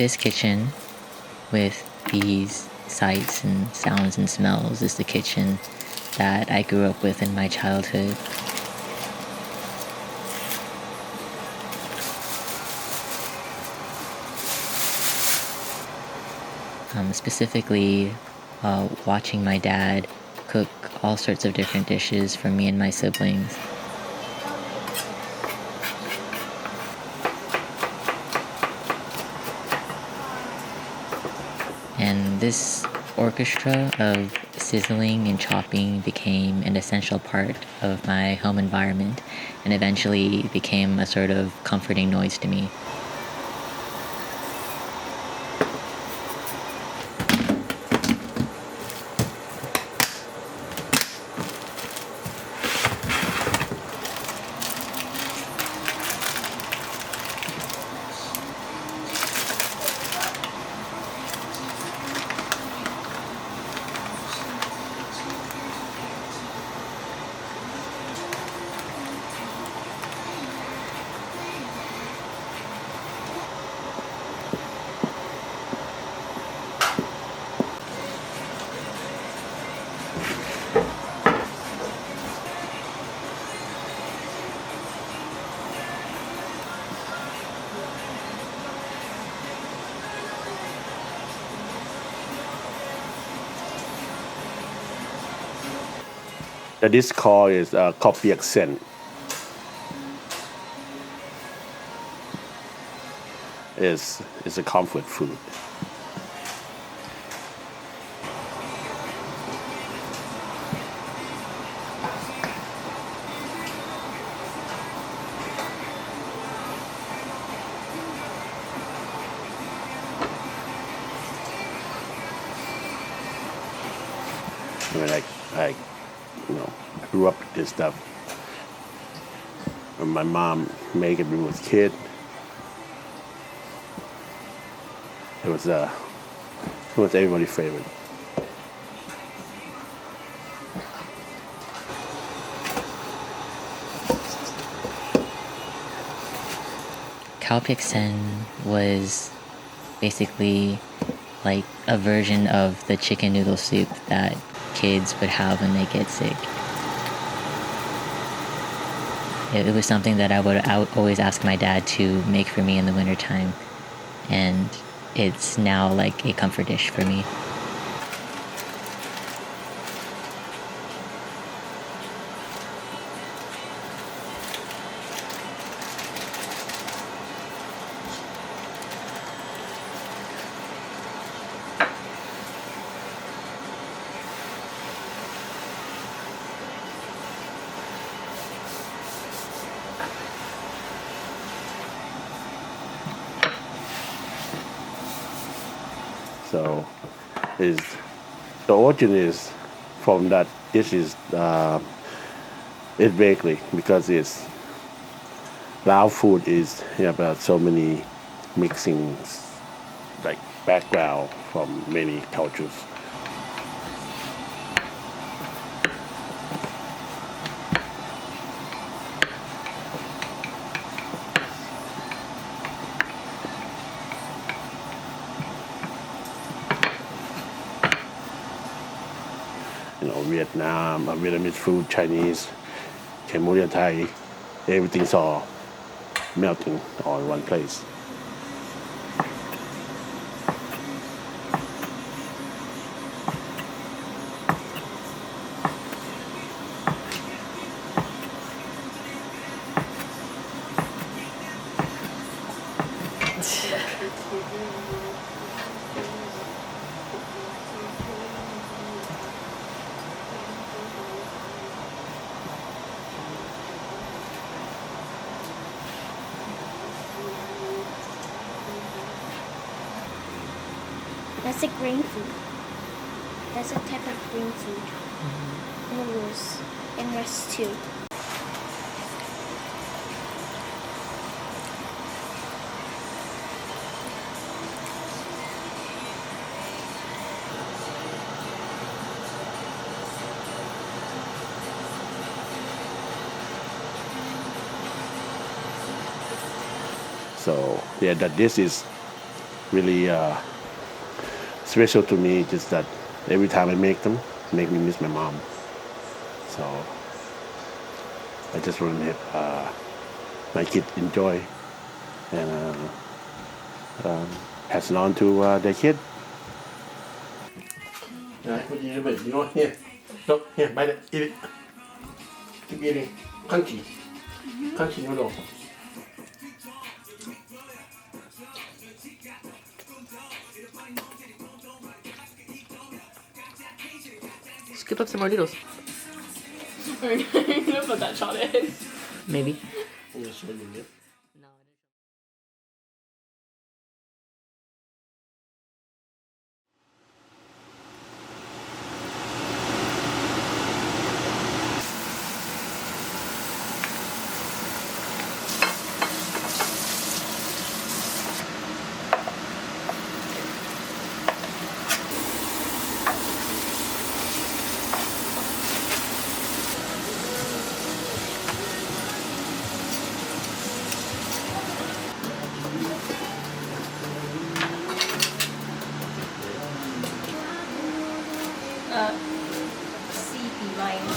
this kitchen with these sights and sounds and smells is the kitchen that I grew up with in my childhood. Specifically, watching my dad cook all sorts of different dishes for me and my siblings. And this orchestra of sizzling and chopping became an essential part of my home environment and eventually became a sort of comforting noise to me. The dish called is coffee accent. Is a comfort food. I mean, I grew up with this stuff. And my mom made it when I was a kid. It was everybody's favorite. Kalpiksen was basically like a version of the chicken noodle soup that kids would have when they get sick. It was something that I would always ask my dad to make for me in the wintertime, and it's now like a comfort dish for me. So, is the origin is from that dish is bakery because it's Lao food is about so many mixing like background from many cultures. Vietnam, Vietnamese food, Chinese, Cambodian, Thai, everything's all melting all in one place. That's a green food. That's a type of green food. Noodles and rice too. So that this is really special to me. Just that every time I make them, make me miss my mom. So I just want to have my kids enjoy and pass it on to their kid. You know, here, look, here, bite it, eat it. Keep eating. Crunchy. Crunchy noodle. Scoop up some more noodles. Are you gonna put that shot in? Maybe. I'm gonna show you this. No. CP line.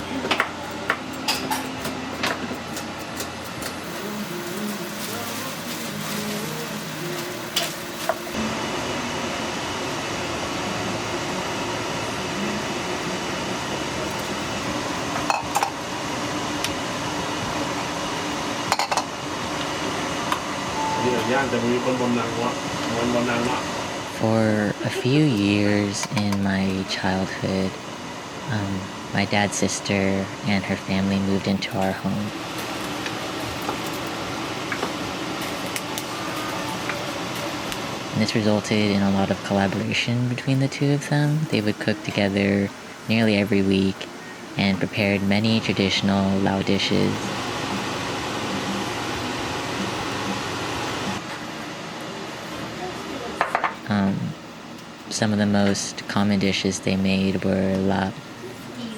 For a few years in my childhood, my dad's sister and her family moved into our home. And this resulted in a lot of collaboration between the two of them. They would cook together nearly every week and prepared many traditional Lao dishes. Some of the most common dishes they made were lap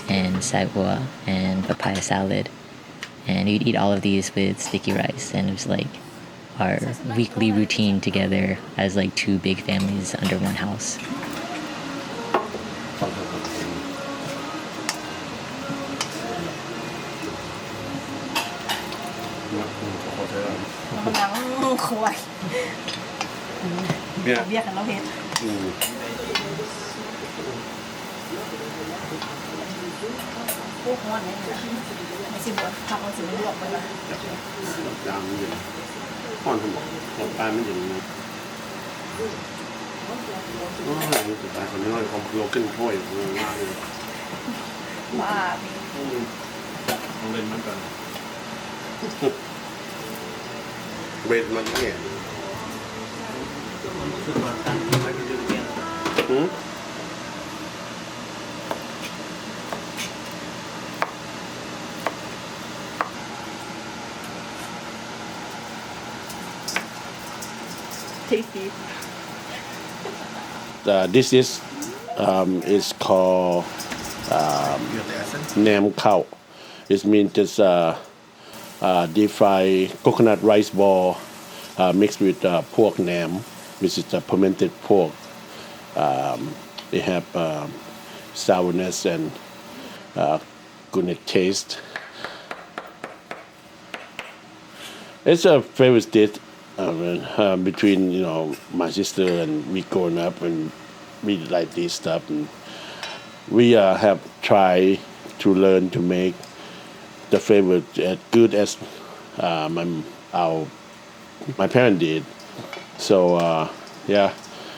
and sagwa and papaya salad. And we'd eat all of these with sticky rice, and it was like our weekly routine together as like two big families under one house. Tasty. This is called nam khao. It means just deep fried coconut rice ball mixed with pork nam, which is fermented pork. They have sourness and good taste. It's a favorite dish between my sister and we growing up, and we like this stuff, and we have tried to learn to make the flavor as good as my parents did. So yeah,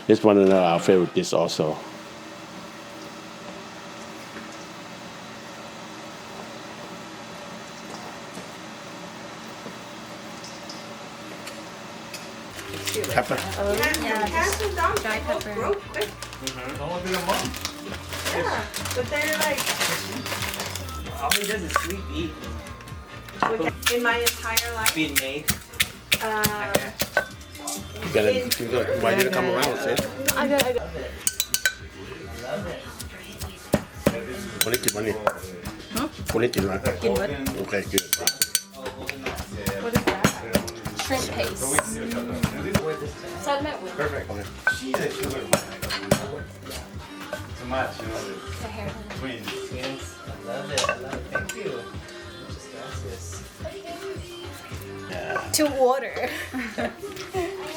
it's one of our favorite dishes also. Pepper. Dry pepper. Real quick. Yeah, but they're like All he does is sweet meat. in my entire life. Being made. Why did it come around, sis? I got it. What did you want? What did you want?กินwhat? Okay, good. What is that? shrimp paste. So I meant with Perfect. Too much, you know, the hair. between. Yes, I love it. I love it. Thank you. Muchas gracias. To order.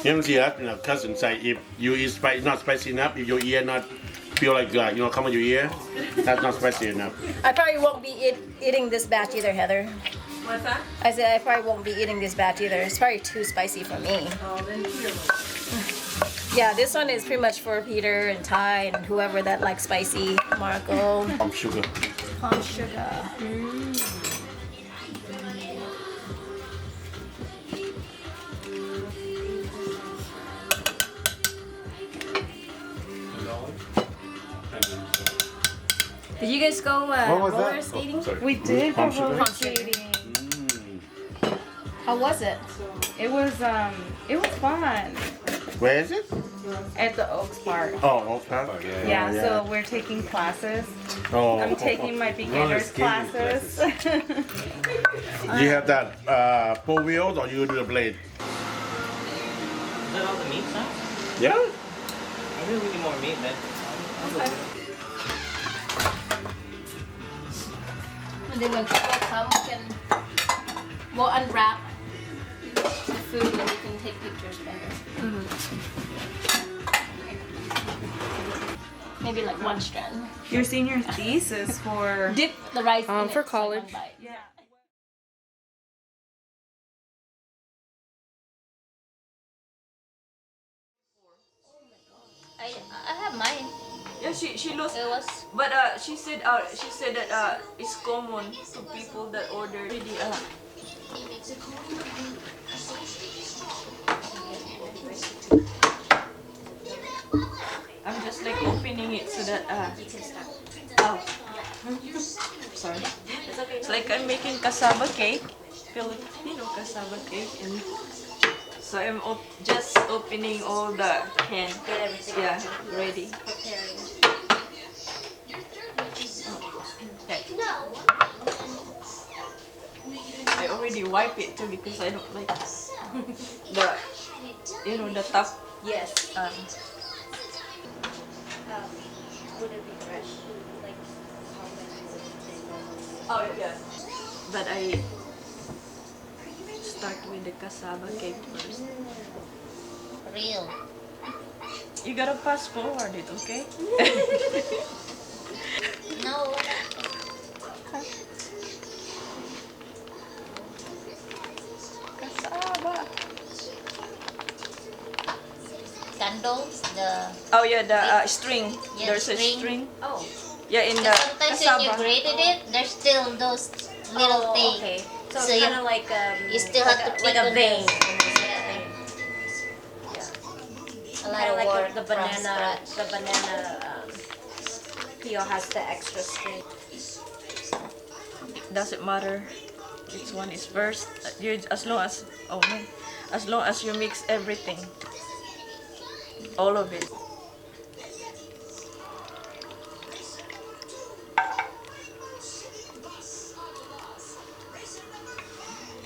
You see that, cousin say if you eat not spicy enough, if your ear not feel like come on your ear, that's not spicy enough. I probably won't be eating this batch either, Heather. What's that? I said I probably won't be eating this batch either. It's probably too spicy for me. Oh, then here. Yeah, this one is pretty much for Peter and Ty and whoever that likes spicy. Marco. Palm sugar. Palm sugar. Did you guys go was roller that? skating? We did go Palm sugar? roller skating. How was it? It was fun Where is it? at the Oaks Park. Oh, okay. Yeah, so we're taking classes. Oh, I'm taking my beginners skating classes. You have that 4 wheels or you do the blade? Is that all the meat now? Yeah. I really need more meat, man. And then when people come, we'll unwrap the food and we can take pictures better. Maybe like one strand. Your senior thesis for Dip the rice in For it, so college. one bite. yeah. I have mine. Yeah, she lost. It was But she said that it's common to people that order really I'm just like opening it so that oh. Sorry. It's like I'm making cassava cake, Filipino cassava cake, and so I'm just opening all the can. get everything Yeah, ready. preparing. Okay. I already wipe it too because I don't like the the top. Yes. Would it be fresh? Like how much Oh yeah. But I start with the cassava cake first. real? You gotta fast forward it, okay? No. Cassava. Candles, the Oh yeah, the string. Yeah, There's string. a string. oh. Yeah, in the Sometimes when you cassava. grated it, there's still those little things. Okay. So, So it's you- kind of like You still have to like pick a on vein. Yeah. A lot Kind of of work like the from banana. scratch. The banana peel has the extra string. Doesn't matter which one is first. As long as as long as you mix everything, all of it.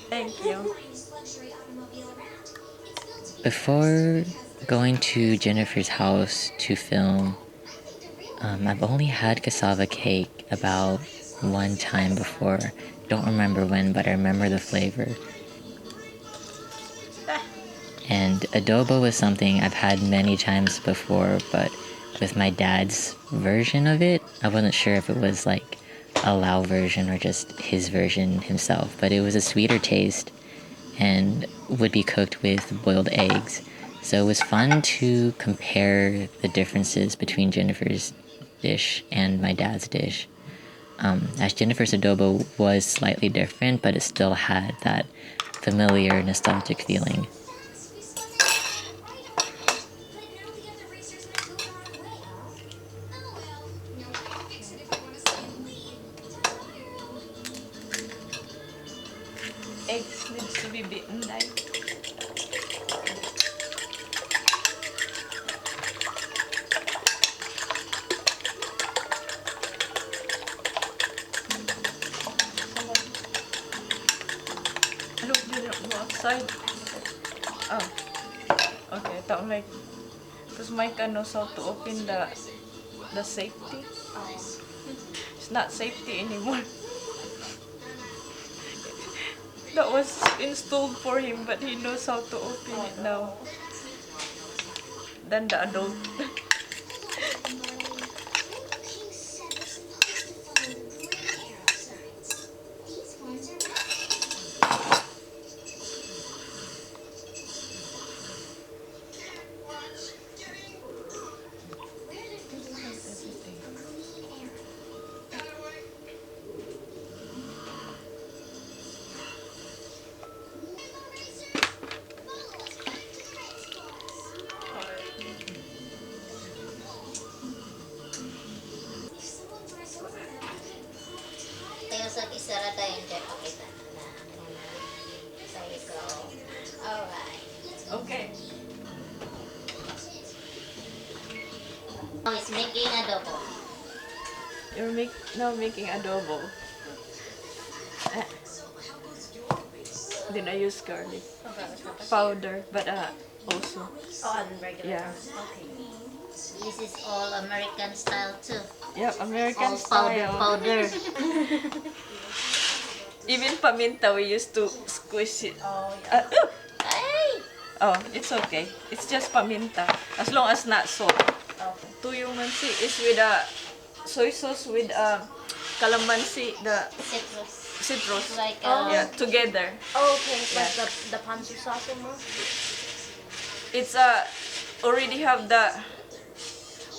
Thank you. Before going to Jennifer's house to film, I've only had cassava cake about one time before. Don't remember when, but I remember the flavor. And adobo was something I've had many times before, but with my dad's version of it, I wasn't sure if it was like a Lao version or just his version himself, but it was a sweeter taste and would be cooked with boiled eggs. So it was fun to compare the differences between Jennifer's dish and my dad's dish. As Jennifer's adobo was slightly different, but it still had that familiar, nostalgic feeling. Eggs needs to be beaten light. I hope you don't go outside. Oh, okay. I thought like, because Micah knows how to open the safety. It's not safety anymore. That was installed for him, but he knows how to open it now. Than the adult. Tayo sa isara tayo yung check kita na. There you go. Alright. Okay. Now it's making adobo. You're now making adobo. Then I use garlic powder, but also Oh, and regular. yeah. Okay. This is all American style too. Yep, American All powder, style. powder. Even paminta we used to squish it. Oh, yeah. Hey! Oh, it's okay. It's just paminta as long as not salt. Okay. Tuyo mansi is with soy sauce with calamansi, the Citrus. citrus. Like, Yeah, together. Oh, okay. Yeah. Like the pansu sauce mo? It's already have the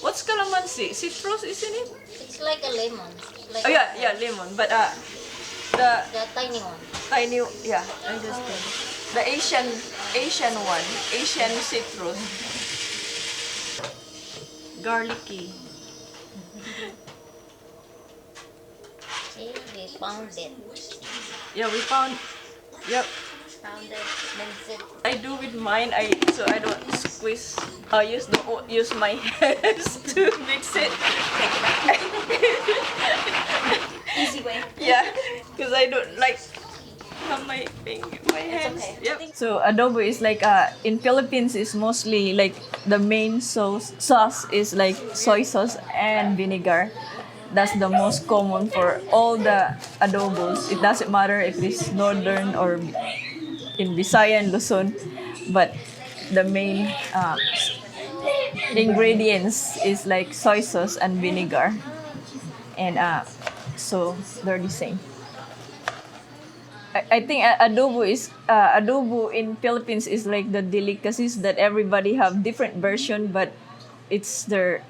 what's calamansi? Citrus, isn't it? It's like a lemon. Like Oh yeah, lemon. But the the tiny one. tiny yeah, I just did. The Asian one, Asian citrus. Garlicky. See, we found it. Yeah, we found. Yep. Found it. Minced it. I do with mine. So I don't squeeze. I use my hands to mix it. Easy way. Yeah, because I don't like have my hands. okay. Yep. So adobo is like in Philippines is mostly like the main sauce is like soy sauce and vinegar. That's the most common for all the adobos. It doesn't matter if it's northern or in Visaya and Luzon, but the main ingredients is like soy sauce and vinegar, and so they're the same. I think adobo in Philippines is like the delicacies that everybody have different version, but it's their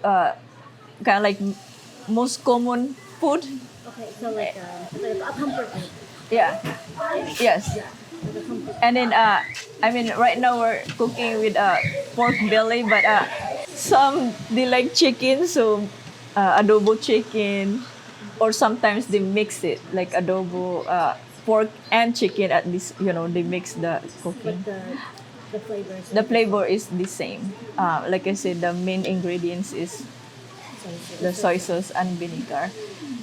kind of like most common food. Okay, so like a comfort food. Yeah. Yes. And then I mean right now we're cooking with pork belly, but some they like chicken, so adobo chicken, or sometimes they mix it like adobo pork and chicken. At least they mix the cooking. The flavors. The flavor is the same. Like I said, the main ingredients is the soy sauce and vinegar,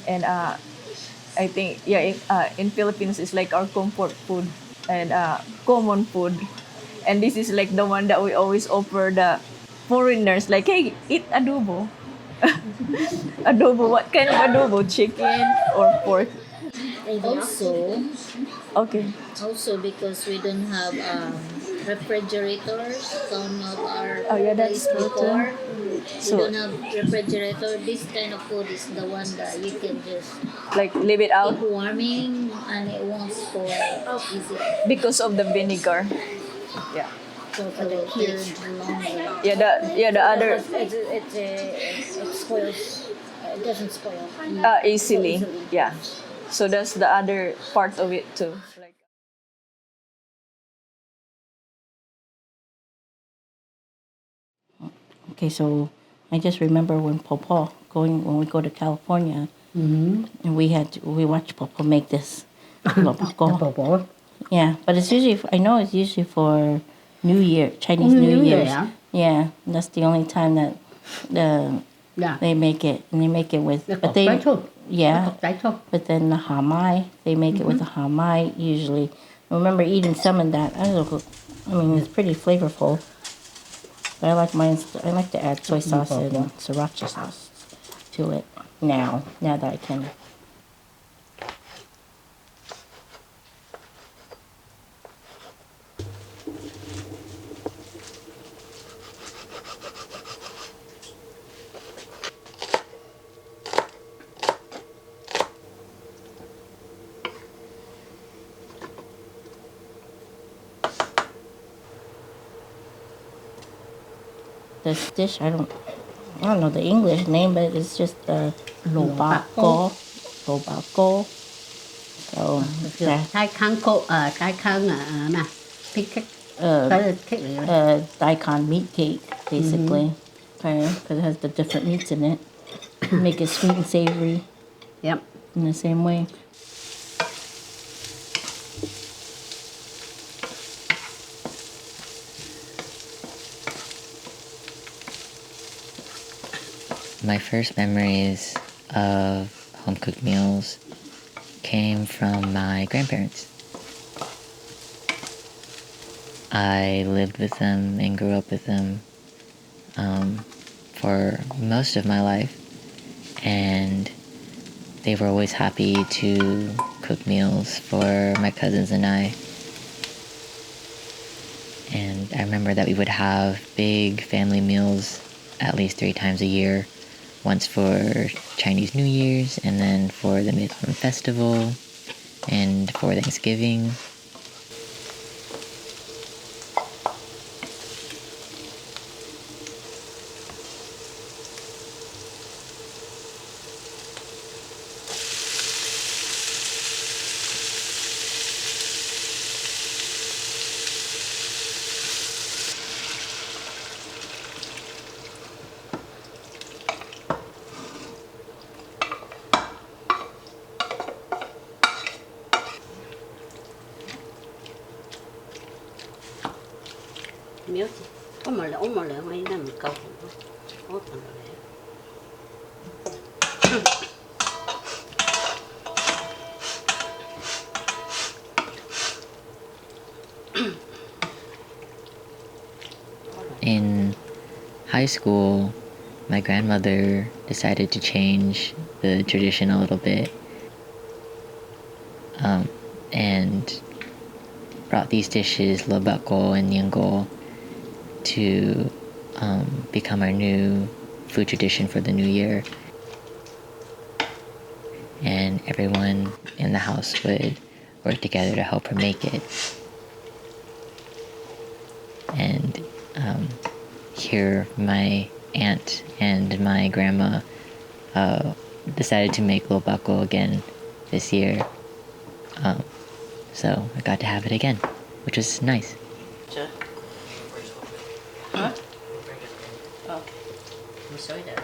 and I think in Philippines it's like our comfort food and common food, and this is like the one that we always offer the foreigners, like, hey, eat adobo. Adobo, what kind of adobo? Chicken or pork? Okay. Also because we don't have refrigerators, some of our Oh, yeah, that's place true, before. So- We don't have refrigerator. This kind of food is the one that you can just Like leave it out keep warming and it won't spoil easy. because of the vinegar. Yeah. So for the cured longer. The other It spoils. It doesn't spoil. easily. Yeah. So that's the other part of it too. Like Okay, so I just remember when we go to California, and we watch Popo make this. Popo. Yeah, but it's usually it's usually for New Year, Chinese New Year. Yeah, that's the only time that they make it, and they make it with. But then the hamai, they make it with the hamai usually. I remember eating some of that. I don't know. I mean, it's pretty flavorful. But I like mine. I like to add soy sauce and sriracha sauce to it now. Now that I can. This dish, I don't know the English name, but it's just lobako. Lobako. So that, Thái khang cô thái khang mà pig cake cái cake này daikon meat cake, basically. Okay, because it has the different meats in it. Make it sweet and savory yep in the same way. My first memories of home cooked meals came from my grandparents. I lived with them and grew up with them for most of my life, and they were always happy to cook meals for my cousins and I. And I remember that we would have big family meals at least 3 times a year. Once for Chinese New Year's, and then for the Mid-Autumn Festival, and for Thanksgiving. miếu một lượng ấy là một câu có phần đấy In high school, my grandmother decided to change the tradition a little bit, and brought these dishes, lobako and nyanggo, to become our new food tradition for the new year. And everyone in the house would work together to help her make it. And here my aunt and my grandma decided to make lobako again this year. So I got to have it again, which was nice. hả một số đã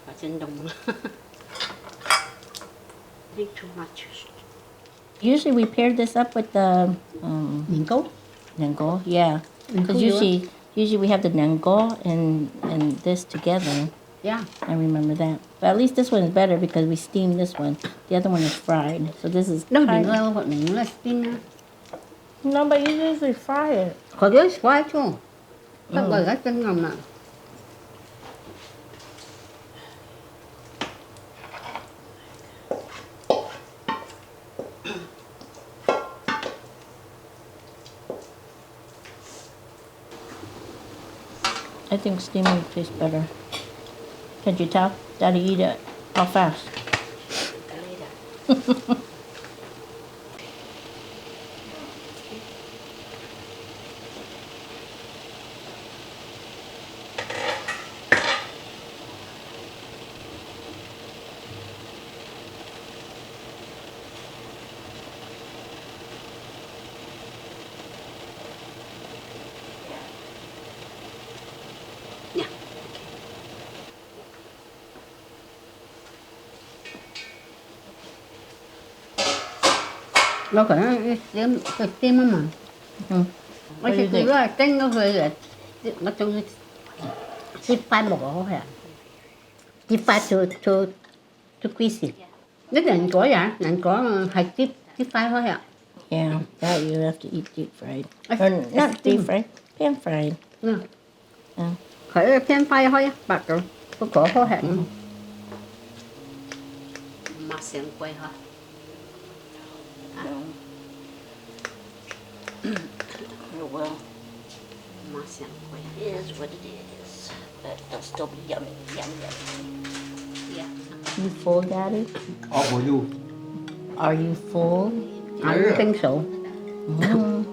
ở trên đồng I think too much. Usually we pair this up with the Ningko? nango, yeah. Because Nango, usually we have the nango and this together. Yeah. I remember that. But at least this one is better because we steamed this one. The other one is fried. So this is Đâu kind đừng of... lo bọn mình là spin. No, but you usually fry it. Có đứa xoay chứ. Các người gắt chân ngầm nè. I think steaming tastes better. Can you tell? Daddy eat it. How fast? Dạ. nó phải cái tim mà Mm. mấy cái thứ là tên nó hơi là nó trong chip phai một cái hả chip phai to quiz nhất là anh có hai chip phai thôi ạ. Yeah, that you have to eat deep fried. Or not deep fried, pan fried. Yeah. Khởi pan phai thôi bạc rồi có thôi hả mà xem quay hả Oh, well, mà xem quay it is what it is. But it'll still be yummy, yummy. yeah. You full, Daddy? All for you. Are you full? I don't think so. Mm.